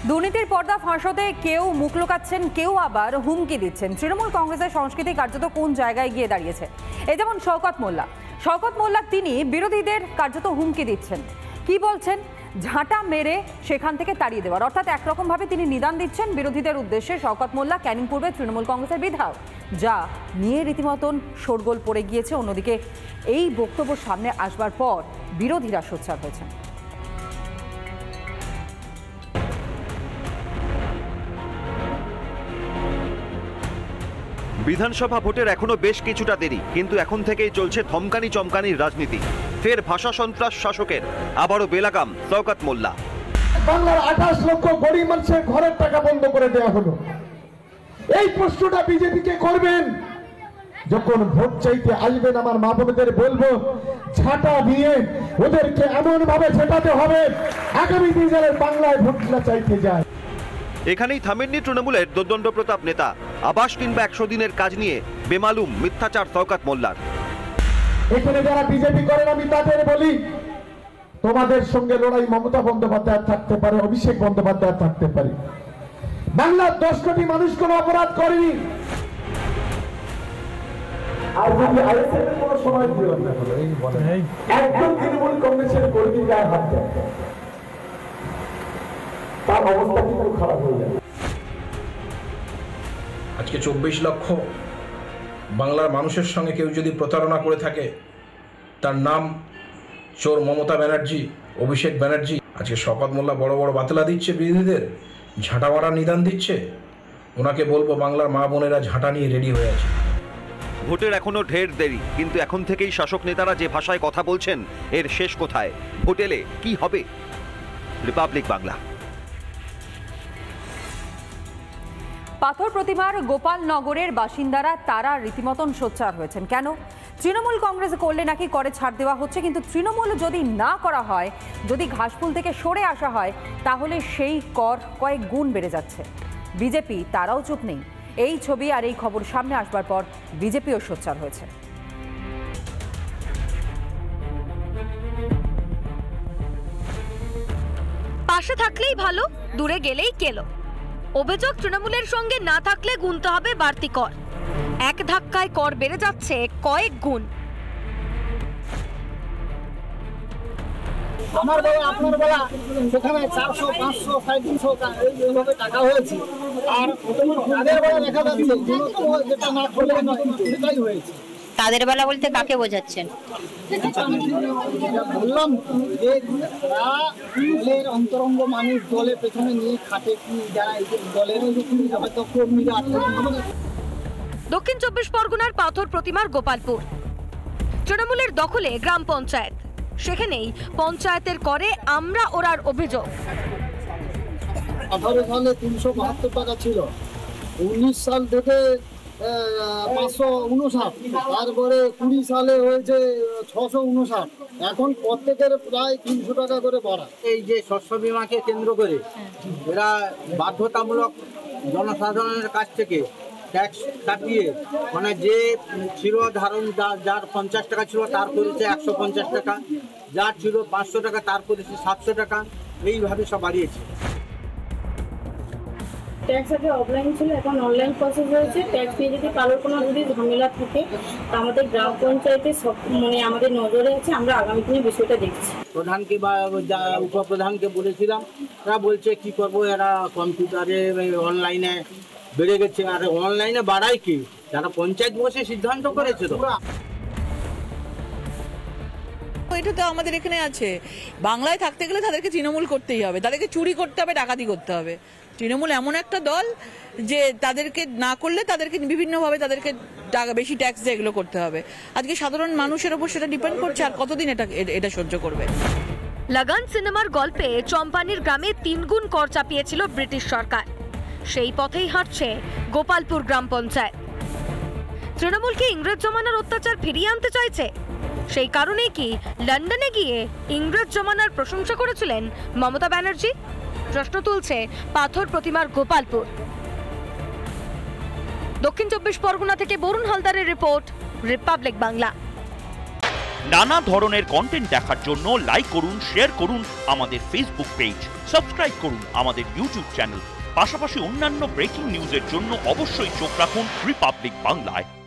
দুর্নীতির পর্দা ফাঁসতে কেউ মুখ লুকাচ্ছেন, কেউ আবার হুমকি দিচ্ছেন। তৃণমূল কংগ্রেসের সংস্কৃতি কার্যত কোন জায়গায় গিয়ে দাঁড়িয়েছে। এই যেমন শওকত মোল্লা তিনি বিরোধীদের কার্যত হুমকি দিচ্ছেন। কি বলছেন? ঝাঁটা মেরে সেখান থেকে তাড়িয়ে দেওয়ার, অর্থাৎ একরকম ভাবে তিনি নিদান দিচ্ছেন বিরোধীদের উদ্দেশ্যে। শওকত মোল্লা ক্যানিং পূর্বে তৃণমূল কংগ্রেসের বিধায়ক, যা নিয়ে রীতিমতন শোরগোল পড়ে গিয়েছে। অন্যদিকে এই বক্তব্য সামনে আসবার পর বিরোধীরা সোচ্চার হয়েছেন। বিধানসভা ভোটের এখনো বেশ কিছুটা দেরি, কিন্তু এখন থেকেই চলছে থমকানি চমকানির রাজনীতি। ফের ভাষা সন্ত্রাস শাসকের, আবারও বেলাগাম শওকত মোল্লা। বাংলার 28 লক্ষ গরিব মানুষের ঘরের টাকা বন্ধ করে দেওয়া হলো। এই প্রশ্নটা বিজেপিকে করবেন যখন ভোট চাইতে আসবেন। আমার মা বোনদের বলবো, ঝাঁটা দিয়ে ওদেরকে এমন ভাবে ঝেঁটাতে হবে আগামী দিনে বাংলায় ভোট না চাইতে যায়। এখানেই থামেননি তৃণমূলের দোর্দণ্ড প্রতাপ নেতা। আবাস কিংবা 100 দিনের কাজ নিয়ে বেমালুম মিথ্যাচার শওকত মোল্লার। এখানে যারা বিজেপি করেন আমি তাদের বলি, তোমাদের সঙ্গে লড়াই মমতা বন্দ্যোপাধ্যায় থাকতে পারে, অভিষেক বন্দ্যোপাধ্যায় থাকতে পারে। বাংলার 10 কোটি মানুষ কোনো অপরাধ করেনি। আর যদি আইএসএফ এর কোনো সময় একদম তৃণমূল কংগ্রেসের কর্মীর গায়ে হাত দেয়, তার অবস্থা কিন্তু খারাপ হয়ে যাবে। আজকে 24 লক্ষ বাংলার মানুষের সঙ্গে কেউ যদি প্রতারণা করে থাকে, তার নাম চোর মমতা ব্যানার্জি, অভিষেক ব্যানার্জি। আজকে শওকত মোল্লা বড় বড় বাতলা দিচ্ছে বিরোধীদের, ঝাঁটা মারা নিদান দিচ্ছে। ওনাকে বলবো, বাংলার মা বোনেরা ঝাঁটা নিয়ে রেডি হয়ে আছে। ভোটের এখনো ঢের দেরি, কিন্তু এখন থেকেই শাসক নেতারা যে ভাষায় কথা বলছেন, এর শেষ কোথায়? ভোট এলে কি হবে? রিপাবলিক বাংলা। পাথর প্রতিমার গোপালনগরের বাসিন্দারা তারা রীতিমতন সোচ্চার হয়েছেন। কেন? তৃণমূল কংগ্রেস করলে নাকি করে ছাড় দেওয়া হচ্ছে, কিন্তু তৃণমূল যদি না করা হয়, যদি ঘাসফুল থেকে সরে আসা হয়, তাহলে সেই কর কয়েক গুণ বেড়ে যাচ্ছে। বিজেপি তারাও চুপ নেই। এই ছবি আর এই খবর সামনে আসবার পর বিজেপিও সোচ্চার হয়েছে। পাশে থাকলেই ভালো, দূরে গেলেই কেলো। অভিযোগ, তৃণমূলের সঙ্গে না থাকলে গুনতে হবে বাড়তি কর। এক ধাক্কায় কর বেড়ে যাচ্ছে কয়েক গুণ। আমার বেলা আপনার বেলা সেখানে 400, 500, 350 এইভাবে টাকা হয়েছে, আর তাদের বেলা দেখা যাচ্ছে যেটা না করলে সেটাই হয়েছে। তাদের বেলা বলতে কাকে বোঝাচ্ছেন? বললাম যে দলের অন্তরঙ্গ মানুষ দলের পেছনে নিয়ে খাটে, কি যারা দলের হয়তো কর্মীরা। দক্ষিণ 24 পরগনার পাথর প্রতিমার গোপালপুর তৃণমূলের দখলে গ্রাম পঞ্চায়েত। সেখানেই পঞ্চায়েতের করে আমরা ওরার অভিযোগ। 18 সালে 372 টাকা ছিল, 19 সাল থেকে 559, তারপরে 20 সালে হয়েছে 659। এখন প্রত্যেকের প্রায় 300 টাকা করে বাড়া। এই যে শস্য বীমাকে কেন্দ্র করে এরা বাধ্যতামূলক জনসাধারণের কাছ থেকে ট্যাক্স কাটিয়ে, মানে যে ছিল ধারণ যার 50 টাকা ছিল তার করেছে 150 টাকা, যার ছিল 500 টাকা তার করেছে 700 টাকা, এইভাবে সব বাড়িয়েছে। ট্যাক্স আগে অফলাইন ছিল, এখন অনলাইন প্রসেস হয়েছে। ট্যাক্স নিয়ে যদি কারোর কোনো যদি ঝামেলা থাকে, আমাদের গ্রাম পঞ্চায়েতে সব মানে আমাদের নজরে আছে। আমরা আগামী দিনে বিষয়টা দেখছি। প্রধানকে বা উপপ্রধানকে বলেছিলাম, তারা বলছে কি করবো, এরা কম্পিউটারে অনলাইনে বেড়ে গেছে। আর অনলাইনে বাড়ায় কি, যারা পঞ্চায়েত বসে সিদ্ধান্ত করেছে। তো এটা তো আমাদের এখানে আছে। বাংলায় থাকতে গেলে তাদেরকে তৃণমূল করতেই হবে, তাদেরকে চুরি করতে হবে, ডাকাতি করতে হবে। তৃণমূল এমন একটা দল যে তাদেরকে না করলে তাদেরকে বিভিন্নভাবে তাদেরকে বেশি ট্যাক্স দিয়ে এগুলো করতে হবে। আজকে সাধারণ মানুষের উপর সেটা ডিপেন্ড করছে, আর কতদিন এটা সহ্য করবে। লাগান সিনেমার গল্পে চম্পানির গ্রামে 3 গুণ কর চাপিয়েছিল ব্রিটিশ সরকার। সেই পথেই হাঁটছে গোপালপুর গ্রাম পঞ্চায়েত। তৃণমূল কি ইংরেজ জমানার অত্যাচার ফিরিয়ে আনতে চাইছে? সেই কারণেই কি লন্ডনে গিয়ে ইংরেজ জমানার প্রশংসা করেছিলেন মমতা ব্যানার্জি? প্রশ্ন তুলছে পাথর প্রতিমার গোপালপুর। দক্ষিণ 24 পরগনা থেকে বরুণ হালদারের রিপোর্ট, রিপাবলিক বাংলা। নানা ধরনের কন্টেন্ট দেখার জন্য লাইক করুন, শেয়ার করুন আমাদের ফেসবুক পেজ, সাবস্ক্রাইব করুন আমাদের ইউটিউব চ্যানেল। পাশাপাশি অন্যান্য ব্রেকিং নিউজের জন্য অবশ্যই চোখ রাখুন রিপাবলিক বাংলায়।